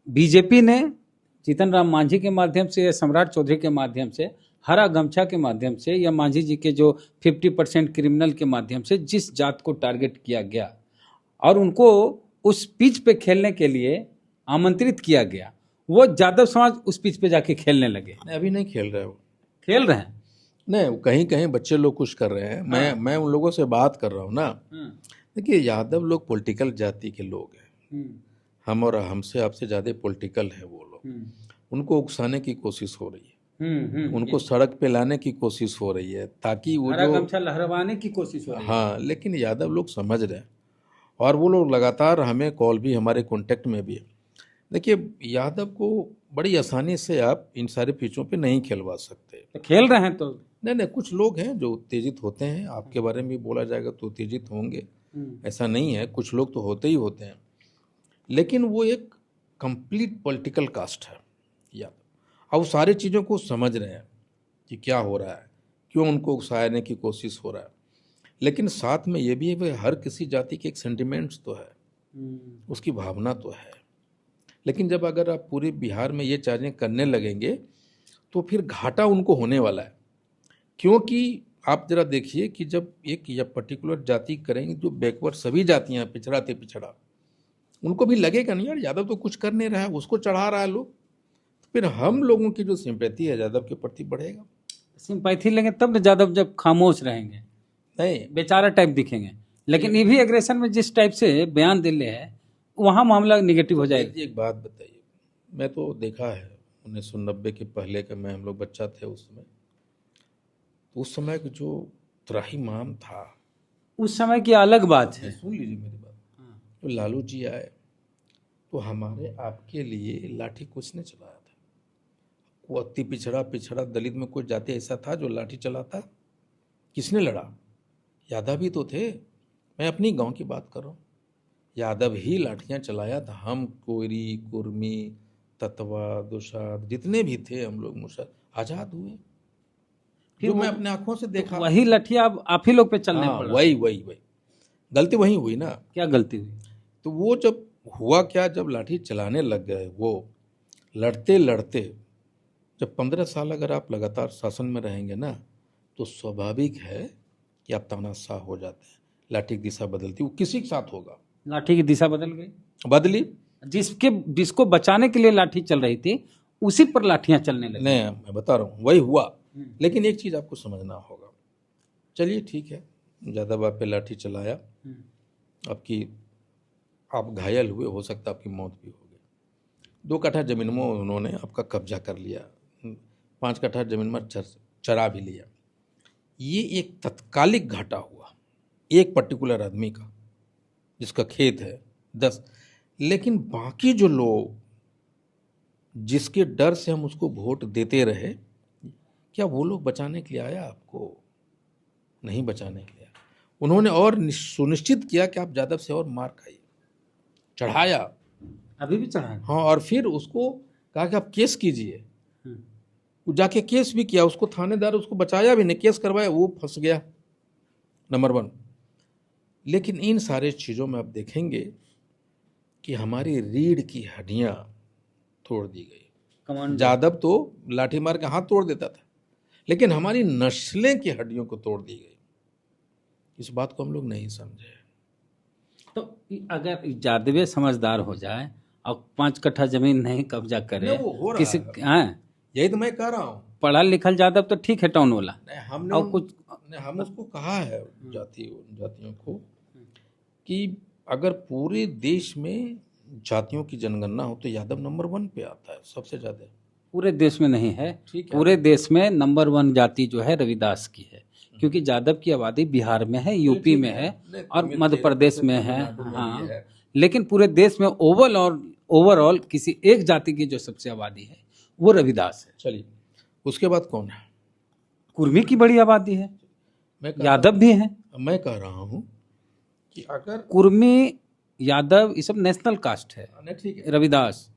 BJP ने जीतन राम मांझी के माध्यम से या सम्राट चौधरी के माध्यम से, हरा गमछा के माध्यम से या मांझी जी के जो 50% क्रिमिनल के माध्यम से जिस जात को टारगेट किया गया और उनको उस पिच पे खेलने के लिए आमंत्रित किया गया, वो यादव समाज उस पिच पे जाके खेलने लगे। अभी नहीं खेल रहे, वो खेल रहे हैं। नहीं, कहीं कहीं बच्चे लोग कुछ कर रहे हैं। मैं उन लोगों से बात कर रहा हूँ ना। देखिए, यादव लोग पॉलिटिकल जाति के लोग हैं। हम और हमसे आपसे ज़्यादा पॉलिटिकल है वो लोग। उनको उकसाने की कोशिश हो रही है, उनको सड़क पे लाने की कोशिश हो रही है ताकि वो हरा गमछा लहरवाने की कोशिश हो रही है। हाँ, लेकिन यादव लोग समझ रहे हैं और वो लोग लगातार हमें कॉल भी, हमारे कांटेक्ट में भी है। देखिए, यादव को बड़ी आसानी से आप इन सारे पिचों पे नहीं खेलवा सकते। तो खेल रहे हैं तो नहीं, कुछ लोग हैं जो उत्तेजित होते हैं। आपके बारे में भी बोला जाएगा तो उत्तेजित होंगे, ऐसा नहीं है, कुछ लोग तो होते ही होते हैं। लेकिन वो एक कंप्लीट पॉलिटिकल कास्ट है यादव, और सारी चीज़ों को समझ रहे हैं कि क्या हो रहा है, क्यों उनको उकसाने की कोशिश हो रहा है। लेकिन साथ में ये भी है, हर किसी जाति के एक सेंटिमेंट्स तो है, उसकी भावना तो है। लेकिन जब अगर आप पूरे बिहार में ये चीज़ें करने लगेंगे तो फिर घाटा उनको होने वाला है। क्योंकि आप जरा देखिए कि जब एक या पर्टिकुलर जाति करेंगे, जो बैकवर्ड सभी जातियां पिछड़ा थे पिछड़ा, उनको भी लगेगा नहीं यार यादव तो कुछ कर नहीं रहा है, उसको चढ़ा रहा है लोग, तो फिर हम लोगों की जो सिंपैथी है यादव के प्रति बढ़ेगा। सिंपैथी लेंगे तब न यादव जब खामोश रहेंगे, नहीं बेचारा टाइप दिखेंगे। लेकिन ये भी एग्रेशन में जिस टाइप से बयान दिले है, वहाँ मामला निगेटिव हो जाएगा। एक बात बताइए, मैं तो देखा है 1990 के पहले का, मैं हम लोग बच्चा थे उस समय, तो उस समय का जो त्राहिमाम था, उस समय की अलग बात है। सुन लीजिए मेरी बात। तो लालू जी आए तो हमारे आपके लिए लाठी कुछ ने चलाया था। वो अति पिछड़ा पिछड़ा दलित में कोई जाति ऐसा था जो लाठी चलाता? किसने लड़ा? यादव ही तो थे। मैं अपनी गांव की बात कर रहा हूँ, यादव ही लाठियां चलाया था। हम कोयरी, कुर्मी, ततवा, दुशाद, जितने भी थे हम लोग मुसर आजाद हुए, जो मैं अपने आंखों से देखा। वही लठिया अब आप ही लोग पे चलने पड़ा। वही गलती वही हुई ना। क्या गलती हुई? तो वो जब हुआ क्या, जब लाठी चलाने लग गए, वो लड़ते लड़ते, जब 15 साल अगर आप लगातार शासन में रहेंगे ना, तो स्वाभाविक है कि आप तानाशाह हो जाते हैं। लाठी की दिशा बदलती, वो किसी के साथ होगा। लाठी की दिशा बदल गई, बदली। जिसको बचाने के लिए लाठी चल रही थी, उसी पर लाठियां चलने लगी। नहीं, मैं बता रहा हूँ वही हुआ। लेकिन एक चीज आपको समझना होगा। चलिए ठीक है, यादव आप पे लाठी चलाया, आप घायल हुए, हो सकता आपकी मौत भी हो गई। 2 कट्ठा जमीन में उन्होंने आपका कब्जा कर लिया, 5 कट्ठा जमीन में चरा भी लिया। ये एक तत्कालिक घाटा हुआ एक पर्टिकुलर आदमी का, जिसका खेत है 10। लेकिन बाकी जो लोग, जिसके डर से हम उसको वोट देते रहे, क्या वो लोग बचाने के लिए आया? आपको नहीं बचाने के लिए। उन्होंने और सुनिश्चित किया कि आप यादव से और मार खाइए, चढ़ाया, अभी भी चढ़ा। हाँ, और फिर उसको कहा कि आप केस कीजिए। वो जाके केस भी किया, उसको थानेदार उसको बचाया भी नहीं, केस करवाया, वो फंस गया, नंबर 1। लेकिन इन सारे चीज़ों में आप देखेंगे कि हमारी रीढ़ की हड्डियां तोड़ दी गई। यादव तो लाठी मार के हाथ तोड़ देता था, लेकिन हमारी नस्लें की हड्डियों को तोड़ दी गई। इस बात को हम लोग नहीं समझे। तो अगर यादव समझदार हो जाए और 5 कट्ठा जमीन नहीं कब्जा करे, वो हो रहा किसी है। यही तो मैं कह रहा हूँ। पढ़ा लिखल यादव तो ठीक है, टाउन वाला। हमने हम उसको कहा है जातियों को कि अगर पूरे देश में जातियों की जनगणना हो तो यादव नंबर 1 पे आता है सबसे ज्यादा। पूरे देश में नहीं है, पूरे देश में नंबर 1 जाति जो है रविदास की है, क्योंकि यादव की आबादी बिहार में है, यूपी में है और मध्य प्रदेश में है। हाँ, लेकिन पूरे देश में ओवरऑल किसी एक जाति की जो सबसे आबादी है वो रविदास है। चलिए, उसके बाद कौन है? कुर्मी की बड़ी आबादी है, यादव भी है। मैं कह रहा हूँ कि अगर कुर्मी, यादव, ये सब नेशनल कास्ट है। ठीक है, रविदास